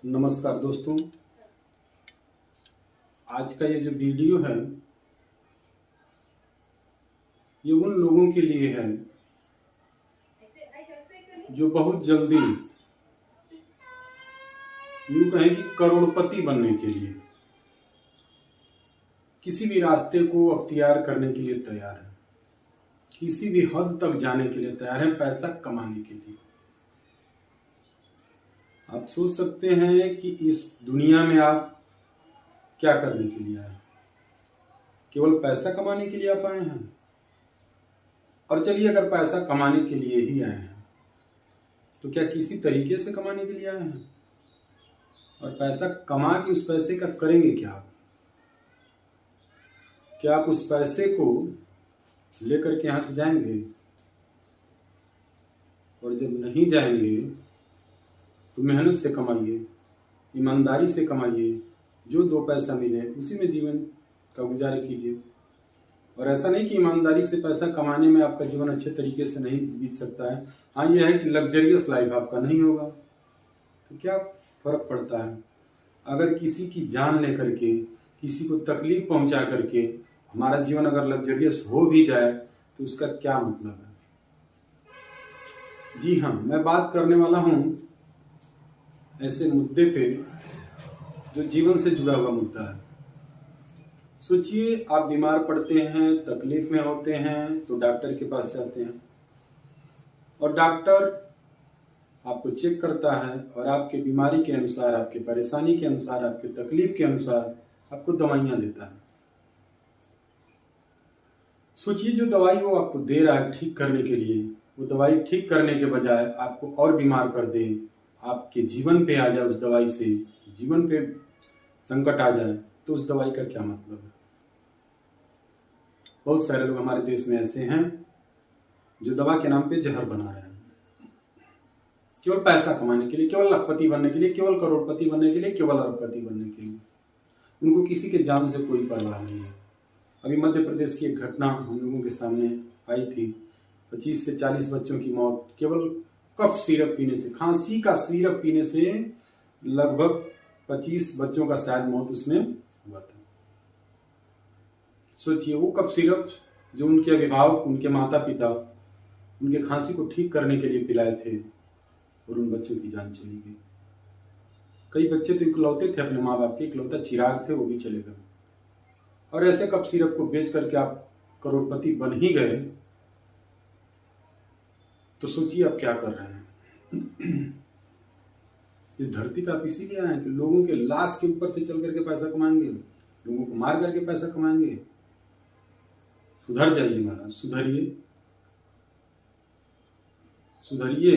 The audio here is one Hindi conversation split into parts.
नमस्कार दोस्तों। आज का ये जो वीडियो है ये उन लोगों के लिए है जो बहुत जल्दी यूं कहें कि करोड़पति बनने के लिए किसी भी रास्ते को अख्तियार करने के लिए तैयार है, किसी भी हद तक जाने के लिए तैयार है पैसा कमाने के लिए। आप सोच सकते हैं कि इस दुनिया में आप क्या करने के लिए आए? केवल पैसा कमाने के लिए आप आए हैं? और चलिए अगर पैसा कमाने के लिए ही आए हैं तो क्या किसी तरीके से कमाने के लिए आए हैं? और पैसा कमा के उस पैसे का करेंगे क्या? क्या आप उस पैसे को लेकर के यहां से जाएंगे? और जब नहीं जाएंगे तो मेहनत से कमाइए, ईमानदारी से कमाइए, जो दो पैसा मिले उसी में जीवन का गुजारा कीजिए। और ऐसा नहीं कि ईमानदारी से पैसा कमाने में आपका जीवन अच्छे तरीके से नहीं बीत सकता है। हाँ, यह है कि लग्जरियस लाइफ आपका नहीं होगा। तो क्या फर्क पड़ता है? अगर किसी की जान लेकर के, किसी को तकलीफ पहुंचा करके हमारा जीवन अगर लग्जरियस हो भी जाए तो उसका क्या मतलब है? जी हाँ, मैं बात करने वाला हूं ऐसे मुद्दे पे जो जीवन से जुड़ा हुआ मुद्दा है। सोचिए, आप बीमार पड़ते हैं, तकलीफ में होते हैं तो डॉक्टर के पास जाते हैं और डॉक्टर आपको चेक करता है और आपके बीमारी के अनुसार, आपके परेशानी के अनुसार, आपके तकलीफ के अनुसार आपको दवाइयां देता है। सोचिए, जो दवाई वो आपको दे रहा है ठीक करने के लिए, वो दवाई ठीक करने के बजाय आपको और बीमार कर दे, आपके जीवन पे आ जाए, उस दवाई से जीवन पे संकट आ जाए, तो उस दवाई का क्या मतलब है? बहुत सारे लोग हमारे देश में ऐसे हैं जो दवा के नाम पे जहर बना रहे हैं, केवल पैसा कमाने के लिए, केवल लखपति बनने के लिए, केवल करोड़पति बनने के लिए, केवल अरबपति बनने के लिए। उनको किसी के जान से कोई परवाह नहीं है। अभी मध्य प्रदेश की एक घटना हम लोगों के सामने आई थी। 25 से 40 बच्चों की मौत केवल कफ सिरप पीने से, खांसी का सिरप पीने से लगभग 25 बच्चों का शायद मौत उसमें हुआ था। सोचिए, वो कफ सिरप जो उनके अभिभावक, उनके माता पिता उनके खांसी को ठीक करने के लिए पिलाए थे और उन बच्चों की जान चली गई। कई बच्चे तो इकलौते थे अपने माँ बाप के, इकलौता चिराग थे, वो भी चले गए। और ऐसे कफ सिरप को बेच करके आप करोड़पति बन ही गए तो सोचिए आप क्या कर रहे हैं। इस धरती पे आप इसीलिए आए हैं कि लोगों के लाश के ऊपर से चल करके पैसा कमाएंगे, लोगों को मार करके पैसा कमाएंगे। सुधर जाइए महाराज, सुधरिए, सुधरिए।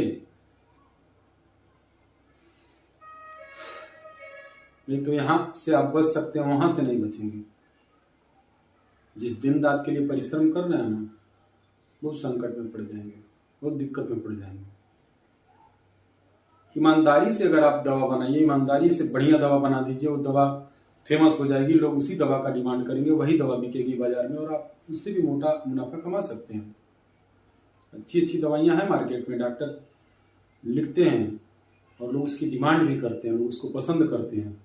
नहीं तो यहां से आप बच सकते हैं, वहां से नहीं बचेंगे। जिस दिन रात के लिए परिश्रम कर रहे हैं ना, बहुत संकट में पड़ जाएंगे, बहुत दिक्कत में पड़ जाएंगे। ईमानदारी से अगर आप दवा बनाइए, ईमानदारी से बढ़िया दवा बना दीजिए, वो दवा फेमस हो जाएगी, लोग उसी दवा का डिमांड करेंगे, वही दवा बिकेगी बाजार में और आप उससे भी मोटा मुनाफा कमा सकते हैं। अच्छी अच्छी दवाइयां हैं मार्केट में, डॉक्टर लिखते हैं और लोग उसकी डिमांड भी करते हैं, लोग उसको पसंद करते हैं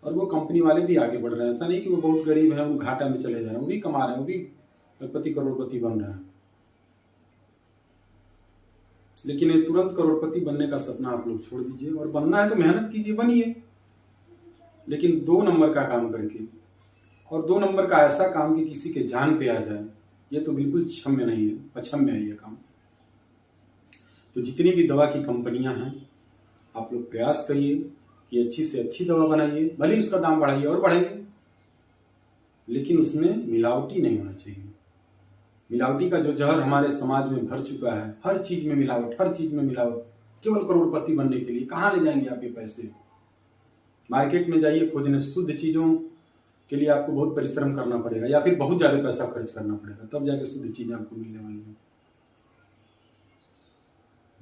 और वो कंपनी वाले भी आगे बढ़ रहे हैं। ऐसा नहीं कि वो बहुत गरीब है, वो घाटा में चले जा रहे हैं, वो भी कमा रहे हैं, वो भी लखपति करोड़पति बन रहे हैं। लेकिन ये तुरंत करोड़पति बनने का सपना आप लोग छोड़ दीजिए और बनना है तो मेहनत कीजिए, बनिए, लेकिन 2 नंबर का काम करके। और 2 नंबर का ऐसा काम कि किसी के जान पे आ जाए, ये तो बिल्कुल क्षम्य नहीं है, अक्षम्य है ये काम। तो जितनी भी दवा की कंपनियां हैं, आप लोग प्रयास करिए कि अच्छी से अच्छी दवा बनाइए, भले ही उसका दाम बढ़ाइए और बढ़ाइए, लेकिन उसमें मिलावटी नहीं होना चाहिए। मिलावटी का जो जहर हमारे समाज में भर चुका है, हर चीज में मिलावट, हर चीज में मिलावट, केवल करोड़पति बनने के लिए। कहाँ ले जाएंगे आप ये पैसे? मार्केट में जाइए खोजने, शुद्ध चीजों के लिए आपको बहुत परिश्रम करना पड़ेगा या फिर बहुत ज्यादा पैसा खर्च करना पड़ेगा, तब जाके शुद्ध चीजें आपको मिलने वाली है।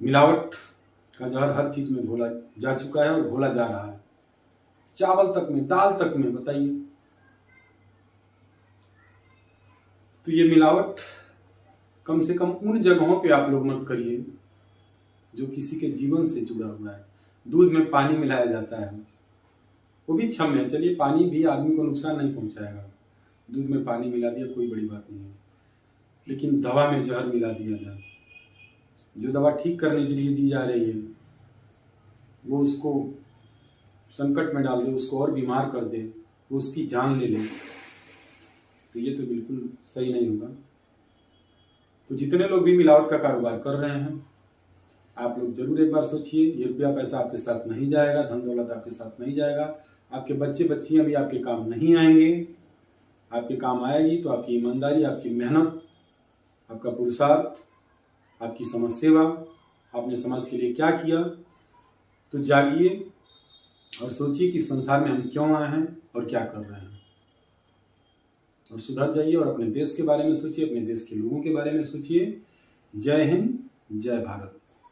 मिलावट का जहर हर चीज में घोला जा चुका है और घोला जा रहा है, चावल तक में, दाल तक में, बताइए। तो ये मिलावट कम से कम उन जगहों पे आप लोग मत करिए जो किसी के जीवन से जुड़ा हुआ है, दूध में पानी मिलाया जाता है, वो भी क्षम्य है। चलिए, पानी भी आदमी को नुकसान नहीं पहुंचाएगा, दूध में पानी मिला दिया कोई बड़ी बात नहीं है। लेकिन दवा में जहर मिला दिया जाए, जो दवा ठीक करने के लिए दी जा रही है वो उसको संकट में डाल दे, उसको और बीमार कर दे, वो उसकी जान ले ले, तो ये तो बिल्कुल सही नहीं होगा। तो जितने लोग भी मिलावट का कारोबार कर रहे हैं, आप लोग जरूर एक बार सोचिए, ये रुपया पैसा आपके साथ नहीं जाएगा, धन दौलत आपके साथ नहीं जाएगा, आपके बच्चे बच्चियां भी आपके काम नहीं आएंगे। आपके काम आएगी तो आपकी ईमानदारी, आपकी मेहनत, आपका पुरुषार्थ, आपकी समाज सेवा, आपने समाज के लिए क्या किया। तो जागिए और सोचिए कि संसार में हम क्यों आए हैं और क्या कर रहे हैं, और सुधर जाइए और अपने देश के बारे में सोचिए, अपने देश के लोगों के बारे में सोचिए। जय हिंद, जय भारत।